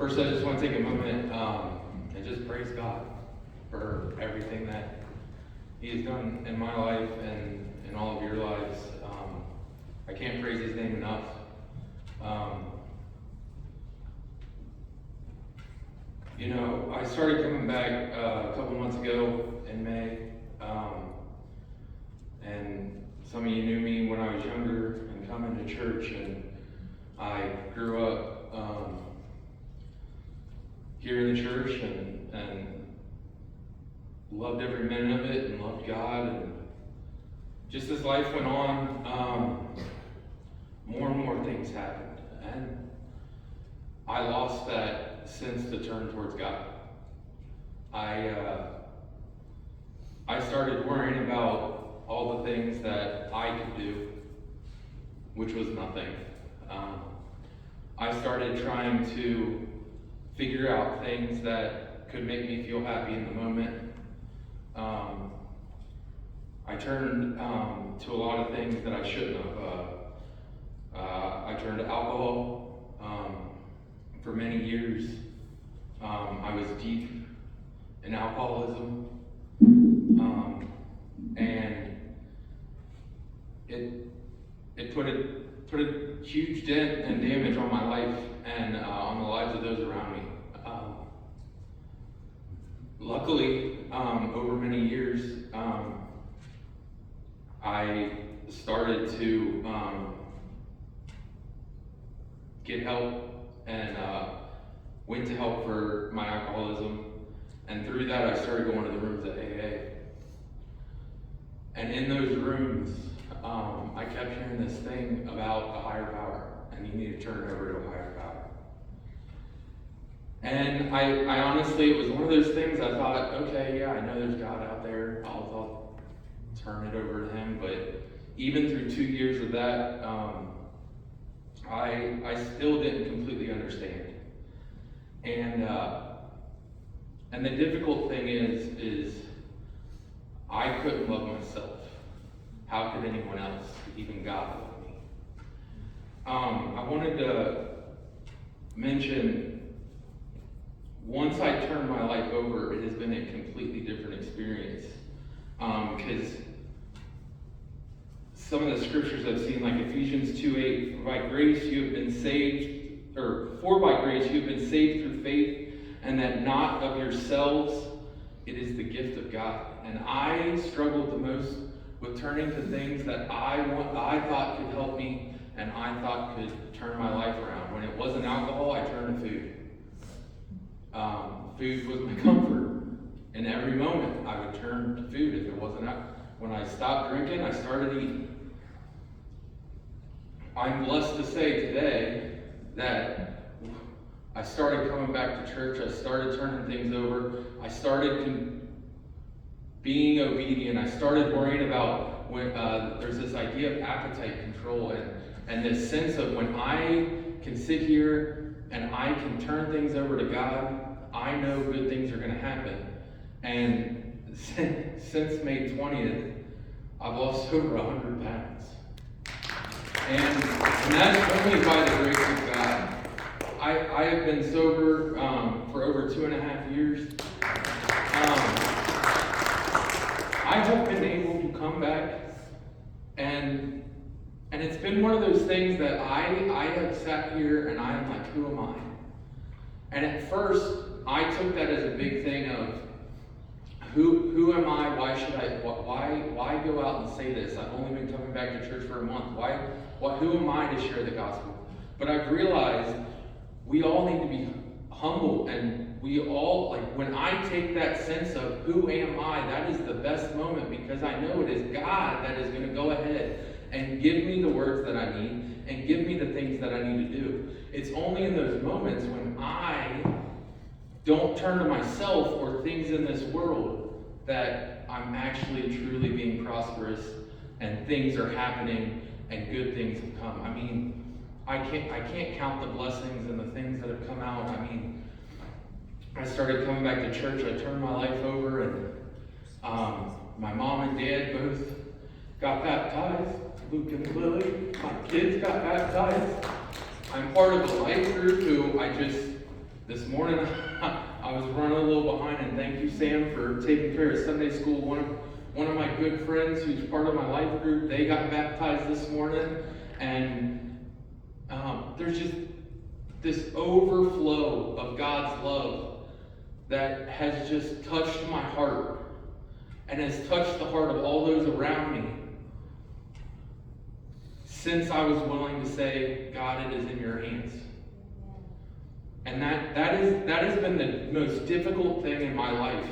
First, I just want to take a moment and just praise God for everything that He has done in my life and in all of your lives. I can't praise His name enough. I started coming back a couple months ago in May, and some of you knew me when I was younger and coming to church, and I grew up here in the church and loved every minute of it and loved God. And just as life went on, more and more things happened, and I lost that sense to turn towards God. I started worrying about all the things that I could do, which was nothing. I started trying to figure out things that could make me feel happy in the moment. I turned to a lot of things that I shouldn't have. I turned to alcohol. For many years, I was deep in alcoholism, and it put a huge dent and damage on my life and on the lives of those around me. Luckily, over many years, I started to get help and went to help for my alcoholism. And through that, I started going to the rooms at AA. And in those rooms, I kept hearing this thing about a higher power, and you need to turn it over to a higher power. And I honestly, it was one of those things I thought, okay, yeah, I know there's God out there. I'll turn it over to Him. But even through 2 years of that, I still didn't completely understand. And the difficult thing is I couldn't love myself. How could anyone else, even God, love me? I wanted to mention, once I turned my life over, it has been a completely different experience. Because some of the scriptures I've seen, like Ephesians 2:8, for by grace you have been saved through faith, and that not of yourselves, it is the gift of God. And I struggled the most with turning to things that I thought could help me and I thought could turn my life around. When it wasn't alcohol, I turned to food. Food was my comfort. In every moment, I would turn to food. If it wasn't when I stopped drinking, I started eating. I'm blessed to say today that I started coming back to church. I started turning things over. I started being obedient. I started worrying about when there's this idea of appetite control and this sense of when I can sit here and I can turn things over to God, I know good things are going to happen. And since May 20th, I've lost over 100 pounds. And that's only by the grace of God. I have been sober for over 2.5 years. I have been able to come back, and it's been one of those things that I have sat here and I'm like, who am I? And at first, I took that as a big thing of, who am I? Why should why go out and say this? I've only been coming back to church for a month. Who am I to share the gospel? But I've realized we all need to be humble, and we all, like, when I take that sense of who am I, that is the best moment, because I know it is God that is going to go ahead and give me the words that I need and give me the things that I need to do. It's only in those moments when I don't turn to myself or things in this world that I'm actually truly being prosperous and things are happening and good things have come. I mean, I can't count the blessings and the things that have come out. I mean, I started coming back to church. I turned my life over, and my mom and dad both got baptized. Luke and Lily, my kids got baptized. I'm part of a life group who I just This morning, I was running a little behind, and thank you, Sam, for taking care of Sunday school. One of my good friends who's part of my life group, they got baptized this morning, and there's just this overflow of God's love that has just touched my heart and has touched the heart of all those around me since I was willing to say, God, it is in your hands. And that has been the most difficult thing in my life.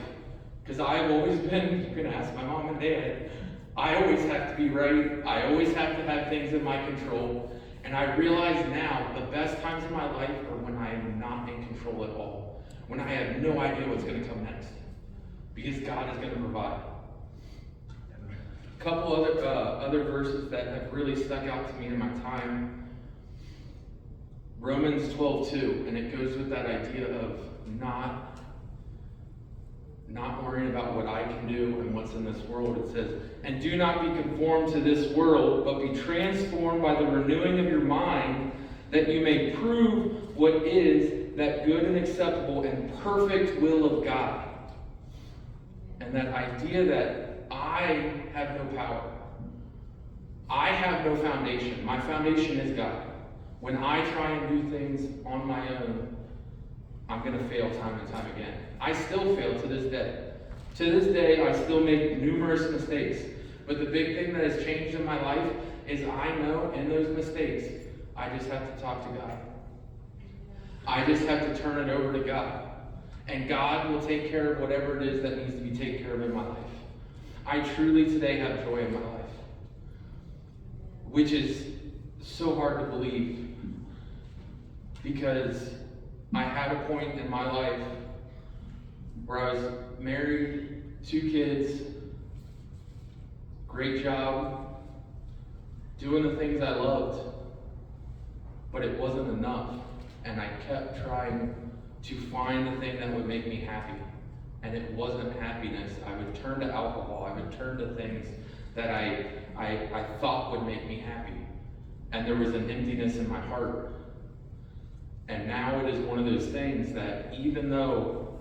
Because I've always been, you can ask my mom and dad, I always have to be right. I always have to have things in my control. And I realize now the best times in my life are when I am not in control at all. When I have no idea what's going to come next. Because God is going to provide. A couple other verses that have really stuck out to me in my time. Romans 12:2, and it goes with that idea of not worrying about what I can do and what's in this world. It says, and do not be conformed to this world, but be transformed by the renewing of your mind, that you may prove what is that good and acceptable and perfect will of God. And that idea that I have no power. I have no foundation. My foundation is God. When I try and do things on my own, I'm going to fail time and time again. I still fail to this day. To this day, I still make numerous mistakes. But the big thing that has changed in my life is I know in those mistakes, I just have to talk to God. I just have to turn it over to God. And God will take care of whatever it is that needs to be taken care of in my life. I truly today have joy in my life. Which is so hard to believe. Because I had a point in my life where I was married, 2 kids, great job, doing the things I loved, but it wasn't enough. And I kept trying to find the thing that would make me happy. And it wasn't happiness. I would turn to alcohol. I would turn to things that I thought would make me happy. And there was an emptiness in my heart. And now it is one of those things that even though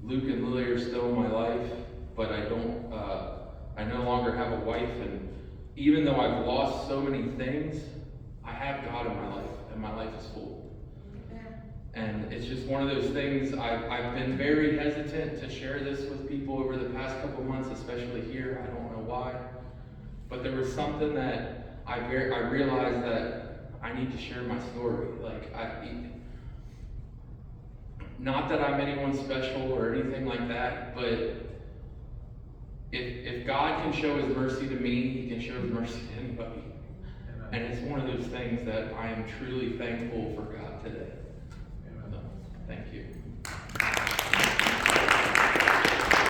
Luke and Lily are still in my life, but I no longer have a wife, and even though I've lost so many things, I have God in my life, and my life is full. And it's just one of those things, I've been very hesitant to share this with people over the past couple months, especially here. I don't know why. But there was something that I realized that I need to share my story. Not that I'm anyone special or anything like that, but if God can show his mercy to me, he can show his mercy to anybody. Amen. And it's one of those things that I am truly thankful for God today. Amen. So, thank you.